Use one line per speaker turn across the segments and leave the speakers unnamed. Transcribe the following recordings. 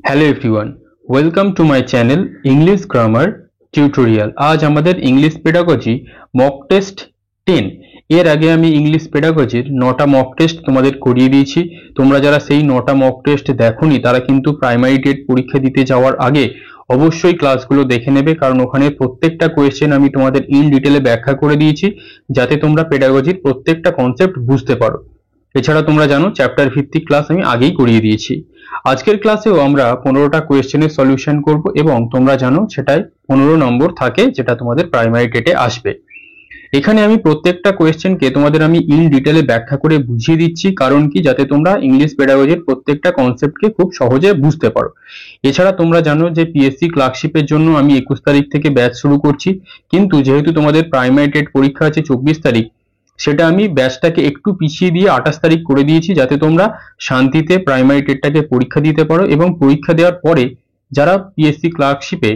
Hello everyone, welcome to my channel English grammar tutorial. আজ আমাদের English pedagogy mock test 10। এর আগে আমি ইংলিশ পেডাগজির 9টা মক টেস্ট তোমাদের করিয়ে দিয়েছি। তোমরা যারা সেই 9টা মক টেস্ট দেখোনি তারা কিন্তু প্রাইমারি টেট পরীক্ষা দিতে যাওয়ার আগে অবশ্যই ক্লাসগুলো দেখে নেবে, কারণ ওখানে প্রত্যেকটা কোয়েশ্চেন আমি তোমাদের ইন ডিটেলে ব্যাখ্যা করে দিয়েছি যাতে তোমরা পেডাগজির প্রত্যেকটা কনসেপ্ট বুঝতে পারো। এছাড়া তোমরা জানো চ্যাপ্টার ভিত্তিক ক্লাস আমি আগেই করিয়ে দিয়েছি। আজকের ক্লাসেও আমরা 15টা কোয়েশ্চেনের সলিউশন করব এবং তোমরা জানো সেটায় 15 নম্বর থাকে, যেটা তোমাদের প্রাইমারি টেটে আসবে। এখানে আমি প্রত্যেকটা কোয়েশ্চেনকে তোমাদের আমি ইন ডিটেলে ব্যাখ্যা করে বুঝিয়ে দিচ্ছি, কারণ কি, যাতে তোমরা ইংলিশ পেডাগজির প্রত্যেকটা কনসেপ্টকে খুব সহজে বুঝতে পারো। এছাড়া তোমরা জানো যে পিএসসি ক্লার্কশিপের জন্য আমি 21 তারিখ থেকে ব্যাচ শুরু করছি, কিন্তু যেহেতু তোমাদের প্রাইমারি টেট পরীক্ষা আছে 24 তারিখ, সেটা আমি ব্যাচটাকে একটু পিছিয়ে দিয়ে 28 তারিখ করে দিয়েছি, যাতে তোমরা শান্তিতে প্রাইমারি টেটটাকে পরীক্ষা দিতে পারো এবং পরীক্ষা দেওয়ার পরে যারা পিএসসি ক্লার্কশিপে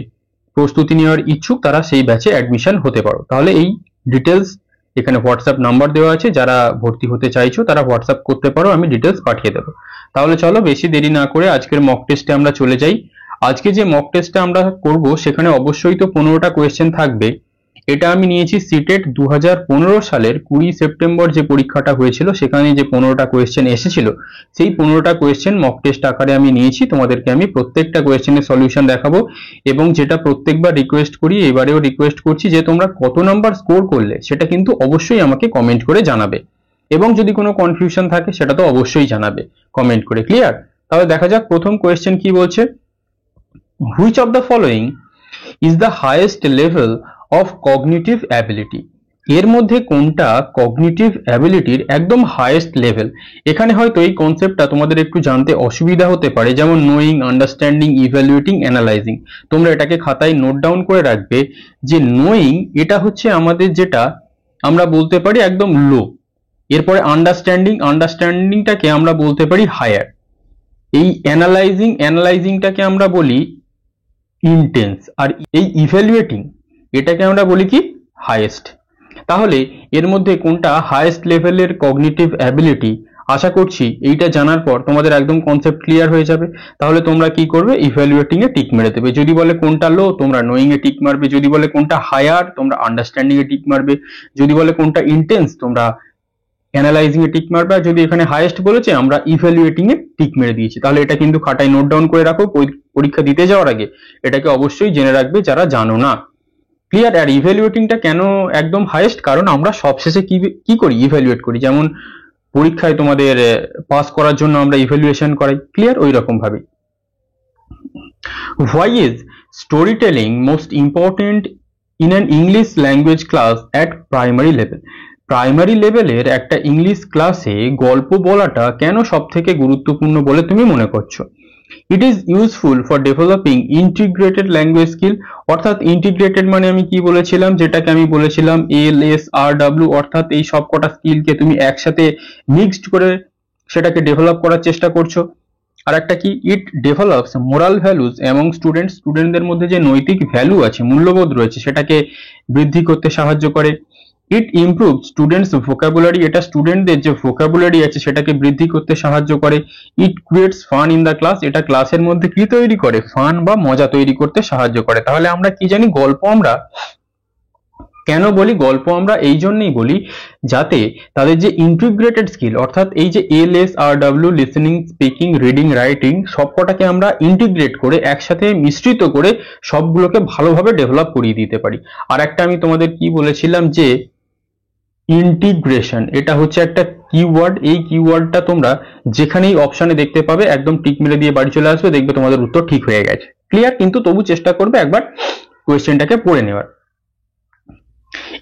প্রস্তুতি নেওয়ার ইচ্ছুক তারা সেই ব্যাচে অ্যাডমিশন হতে পারো। তাহলে এই ডিটেলস এখানে হোয়াটসঅ্যাপ নাম্বার দেওয়া আছে, যারা ভর্তি হতে চাইছো তারা হোয়াটসঅ্যাপ করতে পারো, আমি ডিটেলস পাঠিয়ে দেবো। তাহলে চলো বেশি দেরি না করে আজকের মক টেস্টে আমরা চলে যাই। আজকে যে মক টেস্টটা আমরা করব সেখানে অবশ্যই তো 15টা কোয়েশ্চেন থাকবে। এটা আমি নিয়েছি সিটেট 2015 সালের 20 সেপ্টেম্বর যে পরীক্ষাটা হয়েছিল, সেখানে যে 15টা কোয়েশ্চেন এসেছিল সেই 15টা কোয়েশ্চেন মক টেস্ট আকারে আমি নিয়েছি। তোমাদেরকে আমি প্রত্যেকটা কোয়েশ্চেনের সলিউশন দেখাবো এবং যেটা প্রত্যেকবার রিকোয়েস্ট করি, এবারেও রিকোয়েস্ট করছি যে তোমরা কত নাম্বার স্কোর করলে সেটা কিন্তু অবশ্যই আমাকে কমেন্ট করে জানাবে, এবং যদি কোনো কনফিউশন থাকে সেটা তো অবশ্যই জানাবে কমেন্ট করে। ক্লিয়ার? তাহলে দেখা যাক প্রথম কোয়েশ্চেন কি বলছে। Which of the following is the highest level of cognitive ability? এর মধ্যে কোনটা কগনিটিভ অ্যাবিলিটির একদম হাইয়েস্ট লেভেল? এখানে হয়তো এই কনসেপ্টটা তোমাদের একটু জানতে অসুবিধা হতে পারে, যেমন নোয়িং, আন্ডারস্ট্যান্ডিং, ইভ্যালুয়েটিং, অ্যানালাইজিং। তোমরা এটাকে খাতায় নোট ডাউন করে রাখবে যে নোয়িং এটা হচ্ছে আমাদের যেটা আমরা বলতে পারি একদম লো। এরপরে আন্ডারস্ট্যান্ডিংটাকে আমরা বলতে পারি হায়ার। এই অ্যানালাইজিংটাকে আমরা বলি ইন্টেন্স, আর এই ইভ্যালুয়েটিং এটাকে আমরা বলি কি হাইয়েস্ট। তাহলে এর মধ্যে কোনটা হাইয়েস্ট লেভেলের কগনিটিভ অ্যাবিলিটি? আশা করছি এইটা জানার পর তোমাদের একদম কনসেপ্ট ক্লিয়ার হয়ে যাবে। তাহলে তোমরা কি করবে, ইভ্যালুয়েটিং এ টিক মেরে দেবে। যদি বলে কোনটা লো, তোমরা নোয়িং এ টিক মারবে। যদি বলে কোনটা হায়ার, তোমরা আন্ডারস্ট্যান্ডিং এ টিক মারবে। যদি বলে কোনটা ইন্টেন্স, তোমরা অ্যানালাইজিং এ টিক মারবে। আর যদি এখানে হাইয়েস্ট বলেছে, আমরা ইভ্যালুয়েটিং এ টিক মেরে দিয়েছি। তাহলে এটা কিন্তু খাতায় নোট ডাউন করে রাখো, পরীক্ষা দিতে যাওয়ার আগে এটাকে অবশ্যই জেনে রাখবে যারা জানো না। ক্লিয়ার? আর ইভ্যালুয়েটিংটা কেন একদম হাইয়েস্ট? কারণ আমরা সবশেষে কি করি, ইভ্যালুয়েট করি। যেমন পরীক্ষায় তোমাদের পাস করার জন্য আমরা ইভ্যালুয়েশন করাই। ক্লিয়ার? ওই রকম ভাবে। Why is story telling most important in an English language class at primary level? Primary লেভেলের একটা ইংলিশ ক্লাসে গল্প বলাটা কেন সব থেকে গুরুত্বপূর্ণ বলে তুমি মনে করছো? It is useful for developing integrated language skill. অর্থাৎ ইন্টিগ্রেটেড মানে আমি কি বলেছিলাম, যেটাকে আমি বলেছিলাম LSRW, অর্থাৎ এই সব কটা স্কিলকে তুমি একসাথে মিক্সড করে সেটাকে ডেভেলপ করার চেষ্টা করছো। আর একটা কি, ইট ডেভেলপস মোরাল ভ্যালুজ এবং স্টুডেন্টদের মধ্যে যে নৈতিক ভ্যালু আছে, মূল্যবোধ রয়েছে, সেটাকে বৃদ্ধি করতে সাহায্য করে। ইট ইমপ্রুভ স্টুডেন্টস ভোকাবুলারি, এটা স্টুডেন্টদের যে ভোকাবুলারি আছে সেটাকে বৃদ্ধি করতে সাহায্য করে। It creates fun in the class, এটা ক্লাসের মধ্যে কি তৈরি করে, ফান বা মজা তৈরি করতে সাহায্য করে। তাহলে আমরা কি জানি, গল্প আমরা কেন বলি, গল্প আমরা এই জন্যই বলি যাতে তাদের যে ইন্টিগ্রেটেড স্কিল, অর্থাৎ এই যে LSRW, listening, speaking, reading, writing, সবকটাকে আমরা ইন্টিগ্রেট করে একসাথে মিশ্রিত করে সবগুলোকে ভালোভাবে ডেভেলপ করিয়ে দিতে পারি। আর একটা আমি তোমাদের কি বলেছিলাম যে ইন্টিগ্রেশন, এটা হচ্ছে একটা কিওয়ার্ড। এই কিওয়ার্ডটা তোমরা যেখানেই অপশনে দেখতে পাবে একদম টিক মেরে দিয়ে বাড়ি চলে আসবে, দেখবে তোমাদের উত্তর ঠিক হয়ে গেছে। ক্লিয়ার? কিন্তু তবু চেষ্টা করবে একবার কোয়েশ্চেনটাকে পড়ে নেওয়ার।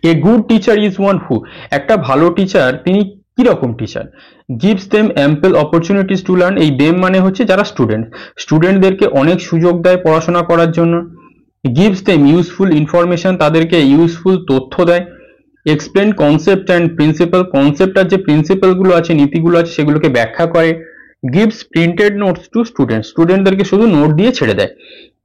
A good teacher is one who, একটা ভালো টিচার তিনি কিরকম teacher? Gives them ample opportunities to learn, এই দেম মানে হচ্ছে যারা স্টুডেন্টদেরকে অনেক সুযোগ দেয় পড়াশোনা করার জন্য। গিভস দেম ইউজফুল ইনফরমেশন, তাদেরকে ইউজফুল তথ্য দেয়। Explain concept and principle, concept আর যে প্রিন্সিপাল গুলো আছে, নীতিগুলো আছে, সেগুলোকে ব্যাখ্যা করে। গিভস প্রিন্টেড নোটস টু স্টুডেন্টদেরকে শুধু নোট দিয়ে ছেড়ে দেয়।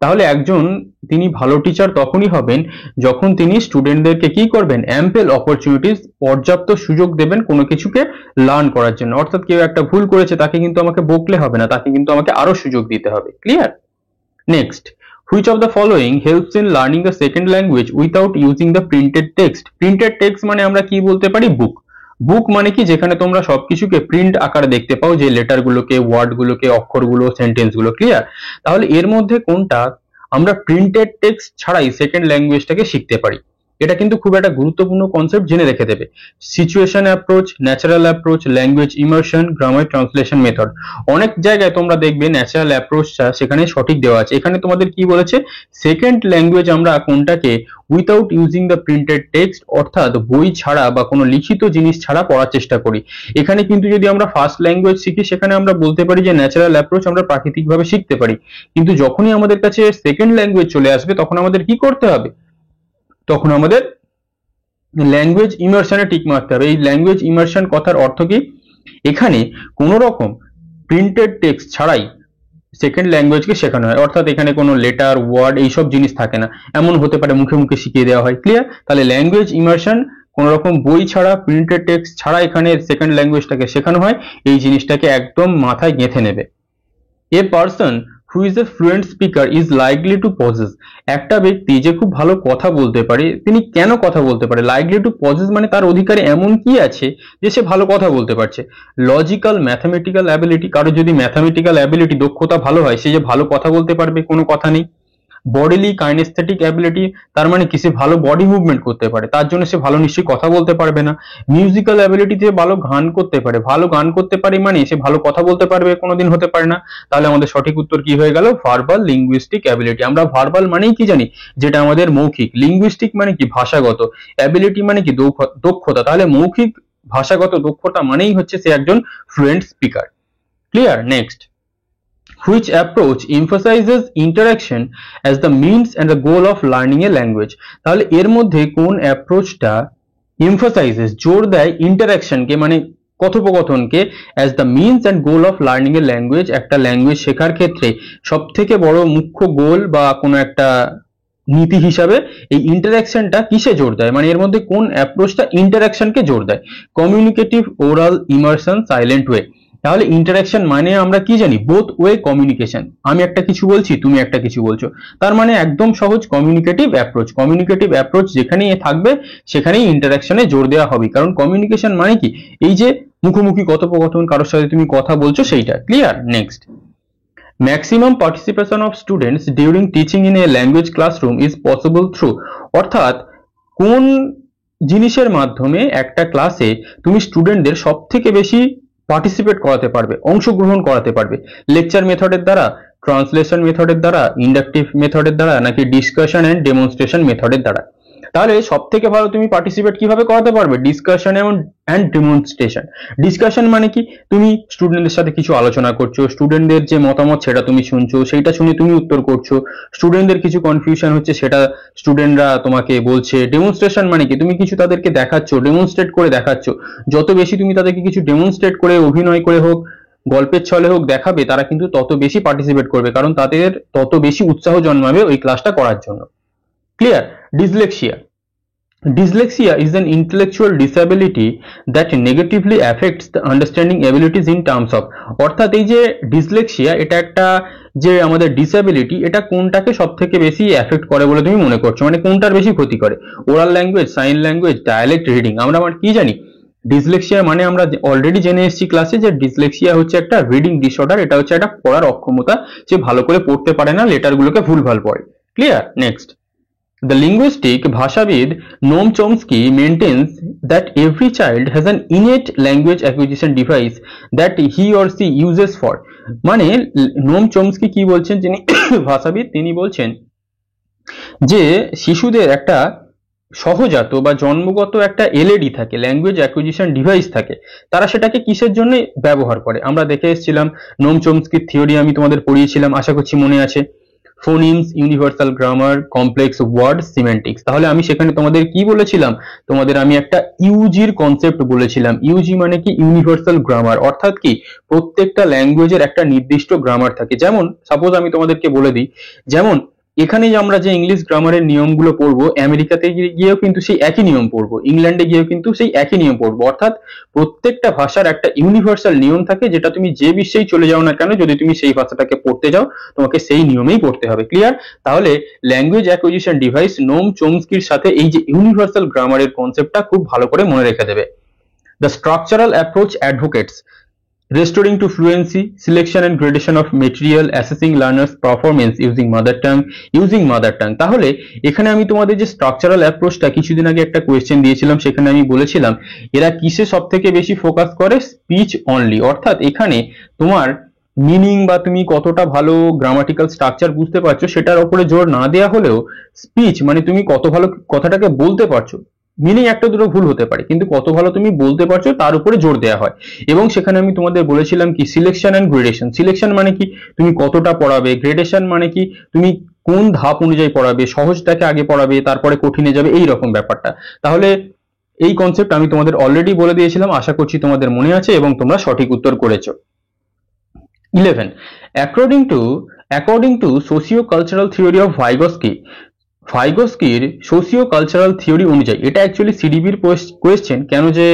তাহলে একজন তিনি ভালো টিচার তখনই হবেন যখন তিনি স্টুডেন্টদেরকে কি করবেন, অ্যাম্পল অপরচুনিটিস, পর্যাপ্ত সুযোগ দেবেন কোনো কিছুকে লার্ন করার জন্য। অর্থাৎ কেউ একটা ভুল করেছে, তাকে কিন্তু আমাকে বকলে হবে না, তাকে কিন্তু আমাকে আরো সুযোগ দিতে হবে। Clear? Next, which of the following helps in learning the second language without using the printed text? Printed text মানে আমরা কি বলতে পারি, বুক। বুক মানে কি, যেখানে তোমরা সবকিছুকে প্রিন্ট আকারে দেখতে পাও, যে লেটার গুলোকে, ওয়ার্ড গুলোকে, অক্ষরগুলো, সেন্টেন্স গুলো। ক্লিয়ার? তাহলে এর মধ্যে কোনটা আমরা প্রিন্টেড টেক্সট ছাড়াই সেকেন্ড ল্যাঙ্গুয়েজটাকে শিখতে পারি? এটা কিন্তু খুব একটা গুরুত্বপূর্ণ কনসেপ্ট, জেনে রেখে দেবে। Situation approach, natural approach, language immersion, grammar translation method. অনেক জায়গায় তোমরা দেখবে ন্যাচারাল অ্যাপ্রোচটা সেখানে সঠিক দেওয়া আছে। এখানে তোমাদের কি বলেছে, সেকেন্ড ল্যাঙ্গুয়েজ আমরা কোনটাকে without using the printed text, অর্থাৎ বই ছাড়া বা কোনো লিখিত জিনিস ছাড়া পড়ার চেষ্টা করি। এখানে কিন্তু যদি আমরা ফার্স্ট ল্যাঙ্গুয়েজ শিখি, সেখানে আমরা বলতে পারি যে ন্যাচারাল অ্যাপ্রোচ আমরা প্রাকৃতিকভাবে শিখতে পারি। কিন্তু যখনই আমাদের কাছে সেকেন্ড ল্যাঙ্গুয়েজ চলে আসবে, তখন আমাদের কি করতে হবে? তখন আমাদের ল্যাঙ্গুয়েজ ইমার্শনে টিক মারতে হবে। এই ল্যাঙ্গুয়েজ ইমার্শন কথার অর্থ কি, এখানে কোনো রকম প্রিন্টেড টেক্সট ছাড়াই সেকেন্ড ল্যাঙ্গুয়েজকে শেখানো হয়, অর্থাৎ এখানে কোনো লেটার, ওয়ার্ড এইসব জিনিস থাকে না। এমন হতে পারে মুখে মুখে শিখিয়ে দেওয়া হয়। ক্লিয়ার? তাহলে ল্যাঙ্গুয়েজ ইমার্শন কোন রকম বই ছাড়া, প্রিন্টেড টেক্সট ছাড়া এখানে সেকেন্ড ল্যাঙ্গুয়েজটাকে শেখানো হয়। এই জিনিসটাকে একদম মাথায় গেঁথে নেবে। A person who is a fluent speaker is likely to possess. একটা ব্যক্তি যে খুব ভালো কথা বলতে পারে, তিনি কেন কথা বলতে পারে? লাইকলি টু পজেস মানে তার অধিকারে এমন কি আছে যে সে ভালো কথা বলতে পারছে? Logical, mathematical ability. কারো যদি ম্যাথামেটিক্যাল অ্যাবিলিটি, দক্ষতা ভালো হয়, সে যে ভালো কথা বলতে পারবে, কোনো কথা নেই। বডিলি কাইনেস্থেটিক অ্যাবিলিটি, তার মানে কি, সে ভালো বডি মুভমেন্ট করতে পারে, তার জন্য সে ভালো নিশ্চয়ই কথা বলতে পারবে না। মিউজিক্যাল অ্যাবিলিটি, যে ভালো গান করতে পারে, ভালো গান করতে পারে মানে সে ভালো কথা বলতে পারবে, কোনোদিন হতে পারে না। তাহলে আমাদের সঠিক উত্তর কি হয়ে গেল? Verbal linguistic ability. আমরা ভার্বাল মানেই কি জানি, যেটা আমাদের মৌখিক। লিঙ্গুইস্টিক মানে কি, ভাষাগত। অ্যাবিলিটি মানে কি, দক্ষতা। তাহলে মৌখিক ভাষাগত দক্ষতা মানেই হচ্ছে সে একজন fluent speaker. Clear? Next, which approach emphasizes interaction as the means and the goal of learning a language? তাহলে এর মধ্যে কোন অ্যাপ্রোচটা emphasizes, জোর দেয় ইন্টারাকশনকে, মানে কথোপকথনকে, as the means and goal of learning a language, একটা ল্যাঙ্গুয়েজ শেখার ক্ষেত্রে সব থেকে বড় মুখ্য গোল বা কোনো একটা নীতি হিসাবে এই ইন্টারাকশনটা কিসে জোর দেয়? মানে এর মধ্যে কোন অ্যাপ্রোচটা ইন্টারাকশনকে জোর দেয়? Communicative, oral, immersion, silent way. তাহলে ইন্টারাকশন মানে আমরা কি জানি, বোথ ওয়ে কমিউনিকেশন। আমি একটা কিছু বলছি, তুমি একটা কিছু বলছো, তার মানে একদম সহজ কমিউনিকেটিভ অ্যাপ্রোচ। কমিউনিকেটিভ অ্যাপ্রোচ যেখানেই থাকবে সেখানেই ইন্টারাকশনে জোর দেওয়া হবে, কারণ কমিউনিকেশন মানে কি, এই যে মুখোমুখি কথোপকথন, কারোর সাথে তুমি কথা বলছো, সেইটা। Clear? Next, maximum participation of students during teaching in a language classroom is possible through, অর্থাৎ কোন জিনিসের মাধ্যমে একটা ক্লাসে তুমি স্টুডেন্টদের সব থেকে বেশি পার্টিসিপেট করাতে পারবে, অংশগ্রহণ করাতে পারবে? লেকচার মেথডের দ্বারা, ট্রান্সলেশন মেথডের দ্বারা, ইন্ডাকটিভ মেথডের দ্বারা, নাকি ডিসকাশন এন্ড ডেমনস্ট্রেশন মেথডের দ্বারা? তাহলে সব থেকে ভালো তুমি পার্টিসিপেট কিভাবে করাতে পারবে? Discussion and demonstration. ডিসকাশন মানে কি, তুমি স্টুডেন্টদের সাথে কিছু আলোচনা করছো, স্টুডেন্টদের যে মতামত সেটা তুমি শুনছো, সেইটা শুনে তুমি উত্তর করছো। স্টুডেন্টদের কিছু কনফিউশন হচ্ছে, সেটা স্টুডেন্টরা তোমাকে বলছে। ডেমনস্ট্রেশন মানে কি, তুমি কিছু তাদেরকে দেখাচ্ছ, ডেমনস্ট্রেট করে দেখাচ্ছ। যত বেশি তুমি তাদেরকে কিছু ডেমনস্ট্রেট করে, অভিনয় করে হোক, গল্পের ছলে হোক দেখাবে, তারা কিন্তু তত বেশি পার্টিসিপেট করবে, কারণ তাদের তত বেশি উৎসাহ জন্মাবে ওই ক্লাসটা করার জন্য। Clear? Dyslexia. Dyslexia is an intellectual disability that negatively affects the understanding abilities in terms of, অর্থাৎ এই যে ডিসলেক্সিয়া, এটা একটা যে আমাদের ডিসএবিলিটি, এটা কোনটাকে সব থেকে বেশি এফেক্ট করে বলে তুমি মনে করছো? মানে কোনটার বেশি ক্ষতি করে? Oral language, sign language, dialect, reading? আমরা কি জানি, ডিসলেক্সিয়া মানে আমরা অলরেডি জেনে এসেছি ক্লাসে যে ডিসলেক্সিয়া হচ্ছে একটা রিডিং ডিসঅর্ডার। এটা হচ্ছে একটা পড়ার অক্ষমতা, যে ভালো করে পড়তে পারে না, লেটারগুলোকে ভুলভাল পড়ে। ক্লিয়ার? নেক্সট, the linguistic ভাষাবিদ নোম Chomsky maintains that every child has an innate language acquisition device that he or she uses for, মানে নোম চমস্কি কি বলছেন, যিনি ভাষাবিদ, তিনি বলছেন যে শিশুদের একটা সহজাত বা জন্মগত একটা এলএডি থাকে, ল্যাঙ্গুয়েজ অ্যাকুইজিশন ডিভাইস থাকে, তারা সেটাকে কিসের জন্য ব্যবহার করে? আমরা দেখে এসেছিলাম নোম চমস্কির থিওরি, আমি তোমাদের পড়িয়েছিলাম, আশা করছি মনে আছে। Phonemes, universal grammar, complex word, সিমেন্টিক্স। তাহলে আমি সেখানে তোমাদের কি বলেছিলাম, তোমাদের আমি একটা ইউজির কনসেপ্ট বলেছিলাম। ইউজি মানে কি, ইউনিভার্সাল গ্রামার, অর্থাৎ কি প্রত্যেকটা ল্যাঙ্গুয়েজের একটা নির্দিষ্ট গ্রামার থাকে। যেমন সাপোজ আমি তোমাদেরকে বলে দিই, যেমন এখানে যে আমরা যে ইংলিশ গ্রামারের নিয়মগুলো পড়বো, আমেরিকাতে গিয়েও কিন্তু সেই একই নিয়ম পড়বো, ইংল্যান্ডে গিয়েও কিন্তু সেই একই নিয়ম পড়বো। অর্থাৎ প্রত্যেকটা ভাষার একটা ইউনিভার্সাল নিয়ম থাকে, যেটা তুমি যে বিশ্বেই চলে যাও না কেন, যদি তুমি সেই ভাষাটাকে পড়তে যাও তোমাকে সেই নিয়মেই পড়তে হবে। ক্লিয়ার? তাহলে ল্যাঙ্গুয়েজ অ্যাকুইজিশন ডিভাইস নোম চমস্কির সাথে এই যে ইউনিভার্সাল গ্রামারের কনসেপ্টটা খুব ভালো করে মনে রেখে দেবে। The structural approach advocates restoring to fluency, selection and gradation of material, assessing learners performance using mother tongue। তাহলে এখানে আমি তোমাদের যে স্ট্রাকচারাল অ্যাপ্রোচটা, কিছুদিন আগে একটা কোয়েশ্চেন দিয়েছিলাম, সেখানে আমি বলেছিলাম এরা কিসে সব থেকে বেশি ফোকাস করে, স্পিচ অনলি। অর্থাৎ এখানে তোমার মিনিং বা তুমি কতটা ভালো গ্রামাটিক্যাল স্ট্রাকচার বুঝতে পারছো সেটার উপরে জোর না দেওয়া হলেও, স্পিচ মানে তুমি কত ভালো কথাটাকে বলতে পারছো, মিনিং একটা দুটো ভুল হতে পারে কিন্তু কত ভালো তুমি বলতে পারছো তার উপরে জোর দেওয়া হয়। এবং সেখানে আমি তোমাদের বলেছিলাম কি, সিলেকশন এন্ড গ্রেডেশন। সিলেকশন মানে কি, তুমি কতটা পড়াবে, গ্রেডেশন মানে কি, তুমি কোন ধাপ অনুযায়ী পড়াবে, সহজটাকে আগে পড়াবে তারপরে কঠিনে যাবে, এই রকম ব্যাপারটা। তাহলে এই কনসেপ্ট আমি তোমাদের অলরেডি বলে দিয়েছিলাম, আশা করছি তোমাদের মনে আছে এবং তোমরা সঠিক উত্তর করেছো। 11, according to socio-cultural theory of ভাইগস্কির সোশিও কালচারাল থিওরি অনুযায়ী, এটা অ্যাকচুয়ালি সিডিবির কোয়েশ্চেন, কেন যে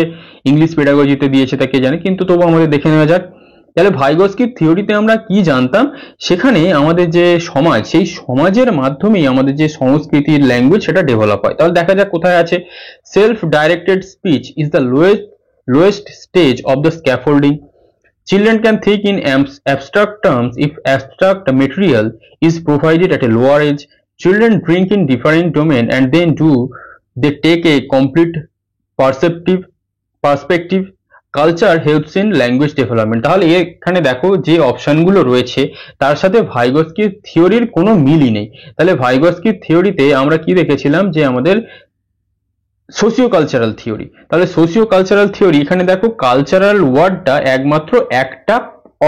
ইংলিশ পেডাগজিতে দিয়েছে তা কে জানে, কিন্তু তবু আমাদের দেখে নেওয়া যাক। তাহলে ভাইগস্কির থিওরিতে আমরা কি জানতাম, সেখানে আমাদের যে সমাজ, সেই সমাজের মাধ্যমেই আমাদের যে সংস্কৃতির ল্যাঙ্গুয়েজ সেটা ডেভেলপ হয়। তাহলে দেখা যাক কোথায় আছে, self directed speech is the lowest stage of the scaffolding. Children can think in abstract terms if abstract material is provided at a lower age. Children drink in different domain and then they take a complete perspective. Culture helps in language development। তাহলে এখানে দেখো যে অপশনগুলো রয়েছে তার সাথে ভাইগস্কির থিওরির কোনো মিলই নেই। তাহলে ভাইগস্কির থিওরিতে আমরা কি দেখেছিলাম যে আমাদের সোশিও কালচারাল থিওরি, তাহলে সোশিও কালচারাল থিওরি, এখানে দেখো কালচারাল ওয়ার্ডটা একমাত্র একটা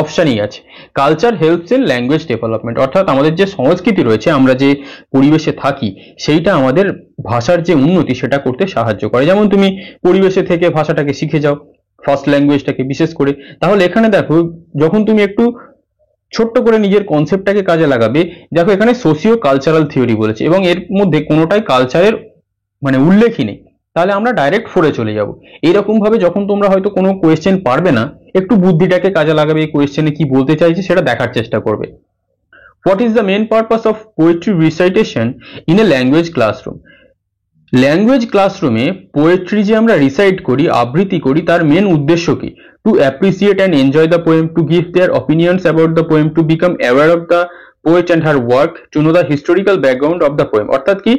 অপশনই আছে, culture helps in language development. অর্থাৎ আমাদের যে সংস্কৃতি রয়েছে, আমরা যে পরিবেশে থাকি, সেইটা আমাদের ভাষার যে উন্নতি সেটা করতে সাহায্য করে। যেমন তুমি পরিবেশে থেকে ভাষাটাকে শিখে যাও, ফার্স্ট ল্যাঙ্গুয়েজটাকে বিশেষ করে। তাহলে এখানে দেখো যখন তুমি একটু ছোট্ট করে নিজের কনসেপ্টটাকে কাজে লাগাবে, দেখো এখানে সোশিও কালচারাল থিওরি বলেছে এবং এর মধ্যে কোনোটাই কালচারের মানে উল্লেখই নেই, তাহলে আমরা ডাইরেক্ট 4-এ চলে যাব। এইরকম ভাবে যখন তোমরা হয়তো কোনো কোয়েশ্চেন পারবে না, একটু বুদ্ধিটাকে কাজে লাগাবে, এই কোয়েশ্চেনে কি বলতে চাইছে সেটা দেখার চেষ্টা করবে। What is the main purpose of poetry recitation in a language classroom? Language ক্লাসরুমে পোয়েট্রি যে আমরা রিসাইট করি, আবৃত্তি করি, তার মেন উদ্দেশ্য কি? Two appreciate and enjoy the poem, two give their opinions about the poem, to become aware of the poet and her work, to know the historical background of the poem. অর্থাৎ কি,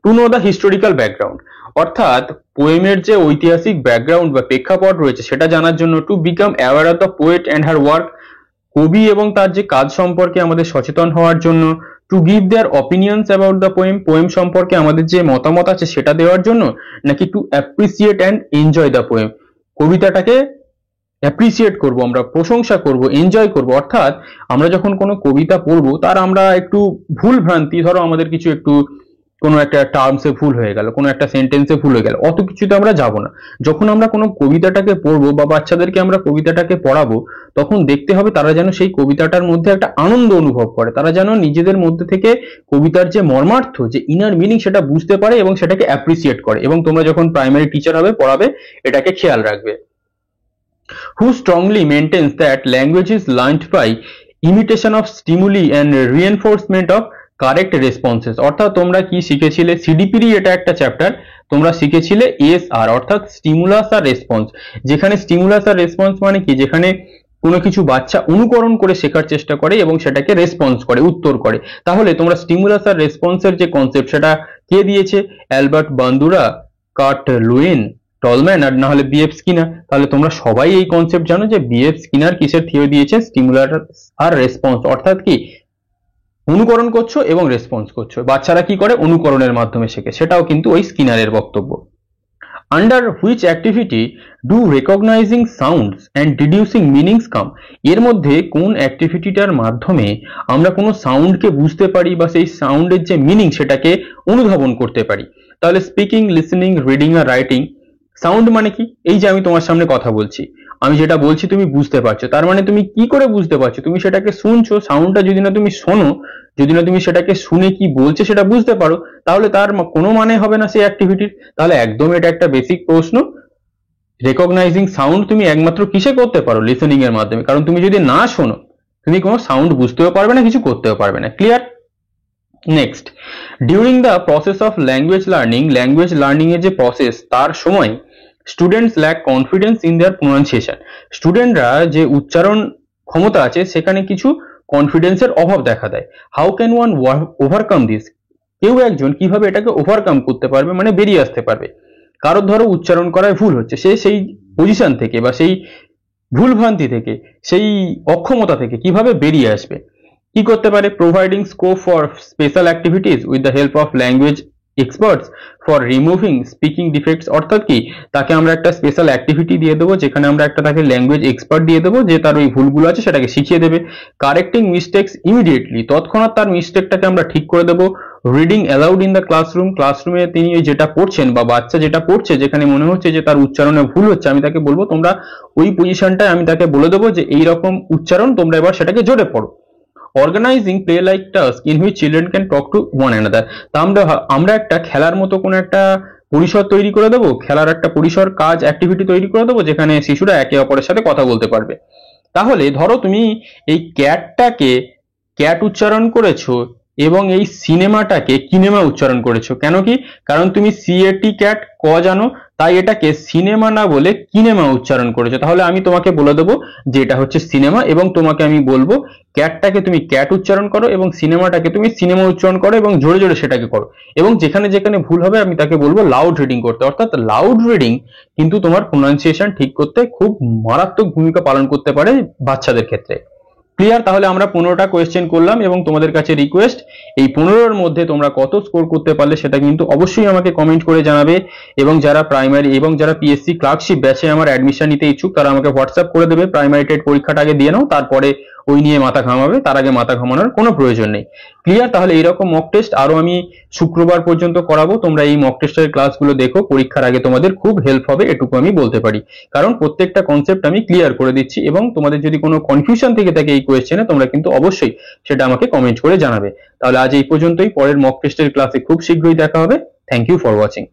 to know the historical background, অর্থাৎ পোয়েমের যে ঐতিহাসিক background বা প্রেক্ষাপট রয়েছে সেটা জানার জন্য। To become aware of the poet and her work, কবি এবং তার যে কাজ সম্পর্কে আমাদের সচেতন হওয়ার জন্য। To give their opinions about the poem, poem সম্পর্কে আমাদের যে মতামত আছে সেটা দেওয়ার জন্য, নাকি to appreciate and enjoy the poem, কবিতাটাকে অ্যাপ্রিসিয়েট করব, আমরা প্রশংসা করব, এনজয় করব। অর্থাৎ আমরা যখন কোনো কবিতা পড়বো তার আমরা একটু ভুল ভ্রান্তি, ধরো আমাদের কিছু একটু কোনো একটা টার্মসে ভুল হয়ে গেল, কোনো একটা সেন্টেন্সে ভুল হয়ে গেল, অত কিছুতে আমরা যাব না। যখন আমরা কোনো কবিতাটাকে পড়বো বা বাচ্চাদেরকে আমরা কবিতাটাকে পড়াবো, তখন দেখতে হবে তারা যেন সেই কবিতাটার মধ্যে একটা আনন্দ অনুভব করে, তারা যেন নিজেদের মধ্যে থেকে কবিতার যে মর্মার্থ, যে ইনার মিনিং, সেটা বুঝতে পারে এবং সেটাকে অ্যাপ্রিসিয়েট করে। এবং তোমরা যখন প্রাইমারি টিচার হবে, পড়াবে, এটাকে খেয়াল রাখবে। Who strongly maintains that language is learnt by imitation of stimuli and reinforcement of correct responses. অর্থাৎ তোমরা কি শিখেছিলে, সিডিপিরই এটা একটা চ্যাপ্টার, তোমরা শিখেছিলে এসআর অর্থাৎ স্টিমুলাস আর রেসপন্স। যেখানে স্টিমুলাস আর রেসপন্স মানে কি, যেখানে কোনো কিছু বাচ্চা অনুকরণ করে শেখার চেষ্টা করে এবং সেটাকে রেসপন্স করে, উত্তর করে। তাহলে তোমরা স্টিমুলাস আর রেসপন্সের যে কনসেপ্ট সেটা কে দিয়েছে? অ্যালবার্ট বান্দুরা, কার্ট লুইন, টলম্যান, আর না হলে বিএফ স্কিনার। তাহলে তোমরা সবাই এই কনসেপ্ট জানো যে বিএফ স্কিনার কিসের থিওরি দিয়েছে? স্টিমুলাস আর রেসপন্স। অর্থাৎ কি, অনুকরণ করছো এবং রেসপন্স করছো। বাচ্চারা কি করে? অনুকরণের মাধ্যমে শেখে, সেটাও কিন্তু ওই স্কিনারের বক্তব্য। Under which activity do recognizing sounds and deducing meanings come? এর মধ্যে কোন অ্যাক্টিভিটিটার মাধ্যমে আমরা কোনো সাউন্ডকে বুঝতে পারি বা সেই সাউন্ডের যে মিনিং সেটাকে অনুধাবন করতে পারি? তাহলে স্পিকিং, লিসেনিং, রিডিং আর রাইটিং। সাউন্ড মানে কি? এই যে আমি তোমার সামনে কথা বলছি, আমি যেটা বলছি তুমি বুঝতে পারছো, তার মানে তুমি কি করে বুঝতে পারছো? তুমি সেটাকে শুনছো। সাউন্ডটা যদি না তুমি শোনো, যদি না তুমি সেটাকে শুনে কি বলছে সেটা বুঝতে পারো, তাহলে তার কোনো মানে হবে না সেই অ্যাক্টিভিটির। তাহলে একদম এটা একটা বেসিক প্রশ্ন। রেকগনাইজিং সাউন্ড তুমি একমাত্র কিসে করতে পারো? লিসেনিং এর মাধ্যমে। কারণ তুমি যদি না শোনো তুমি কোনো সাউন্ড বুঝতেও পারবে না, কিছু করতেও পারবে না। Clear? Next, during the process of language learning এর যে প্রসেস তার সময় students lack confidence in their pronunciation. স্টুডেন্টরা যে উচ্চারণ ক্ষমতা আছে সেখানে কিছু কনফিডেন্সের অভাব দেখা দেয়। How can one overcome this? কেউ একজন কিভাবে এটাকে ওভারকাম করতে পারবে, মানে বেরিয়ে আসতে পারবে? কারোর ধরো উচ্চারণ করায় ভুল হচ্ছে, সে সেই পজিশন থেকে বা সেই ভুলভ্রান্তি থেকে, সেই অক্ষমতা থেকে কিভাবে বেরিয়ে আসবে? কি করতে পারে? Providing scope for special activities with the help of language experts for removing speaking defects. অর্থাৎ কি, তাকে আমরা একটা স্পেশাল অ্যাক্টিভিটি দিয়ে দেবো যেখানে আমরা একটা তাকে ল্যাঙ্গুয়েজ এক্সপার্ট দিয়ে দেবো যে তার ওই ভুলগুলো আছে সেটাকে শিখিয়ে দেবে। কারেক্টিং মিস্টেক্স ইমিডিয়েটলি, তৎক্ষণাৎ তার মিস্টেকটাকে আমরা ঠিক করে দেবো। রিডিং অ্যালাউড ইন দ্য ক্লাসরুমে তিনি যেটা পড়ছেন বা বাচ্চা যেটা পড়ছে যেখানে মনে হচ্ছে যে তার উচ্চারণে ভুল হচ্ছে, আমি তাকে বলবো তোমরা ওই পজিশনটায় আমি তাকে বলে দেবো যে এইরকম উচ্চারণ, তোমরা এবার সেটাকে জোরে পড়ো। Organizing play like task in which children can talk to one another. তা আমরা একটা খেলার মতো কোনো একটা পরিসর তৈরি করে দেবো, খেলার একটা পরিসর কাজ অ্যাক্টিভিটি তৈরি করে দেবো যেখানে শিশুরা একে অপরের সাথে কথা বলতে পারবে। তাহলে ধরো তুমি এই ক্যাটটাকে ক্যাট উচ্চারণ করেছো এবং এই সিনেমাটাকে কিনেমা উচ্চারণ করেছো। কেন কি? কারণ তুমি সিএটি ক্যাট ক জানো, তাই এটাকে সিনেমা না বলে কিনেমা উচ্চারণ করেছো। তাহলে আমি তোমাকে বলে দেবো যে এটা হচ্ছে সিনেমা, এবং তোমাকে আমি বলবো ক্যাটটাকে তুমি ক্যাট উচ্চারণ করো এবং সিনেমাটাকে তুমি সিনেমা উচ্চারণ করো এবং জোরে জোরে সেটাকে করো। এবং যেখানে যেখানে ভুল হবে আমি তাকে বলবো লাউড রিডিং করতে। অর্থাৎ লাউড রিডিং কিন্তু তোমার প্রোনাউন্সিয়েশন ঠিক করতে খুব মারাত্মক ভূমিকা পালন করতে পারে বাচ্চাদের ক্ষেত্রে। ক্লিয়ার? তাহলে আমরা 15টা কোয়েশ্চেন করলাম এবং তোমাদের কাছে রিকোয়েস্ট, এই 15-এর মধ্যে তোমরা কত স্কোর করতে পারলে সেটা কিন্তু অবশ্যই আমাকে কমেন্ট করে জানাবে। এবং যারা প্রাইমারি এবং যারা পিএসসি ক্লার্কশিপ ব্যাচে আমার অ্যাডমিশন নিতে ইচ্ছুক তারা আমাকে হোয়াটসঅ্যাপ করে দেবে। প্রাইমারি টেট পরীক্ষাটা আগে দিয়ে নাও, তারপরে ওই নিয়ে মাথা ঘামাবে, তার আগে মাথা ঘামানোর কোনো প্রয়োজন নেই। ক্লিয়ার? তাহলে এইরকম মক টেস্ট আরো আমি শুক্রবার পর্যন্ত করাবো, তোমরা এই মক টেস্টের ক্লাসগুলো দেখো, পরীক্ষার আগে তোমাদের খুব হেল্প হবে এটুকু আমি বলতে পারি। কারণ প্রত্যেকটা কনসেপ্ট আমি ক্লিয়ার করে দিচ্ছি, এবং তোমাদের যদি কোনো কনফিউশন থেকে থাকে এই কোয়েশ্চেনে তোমরা কিন্তু অবশ্যই সেটা আমাকে কমেন্ট করে জানাবে। তাহলে আজ এই পর্যন্তই, পরের মক টেস্টের ক্লাসে খুব শীঘ্রই দেখা হবে। Thank you for watching.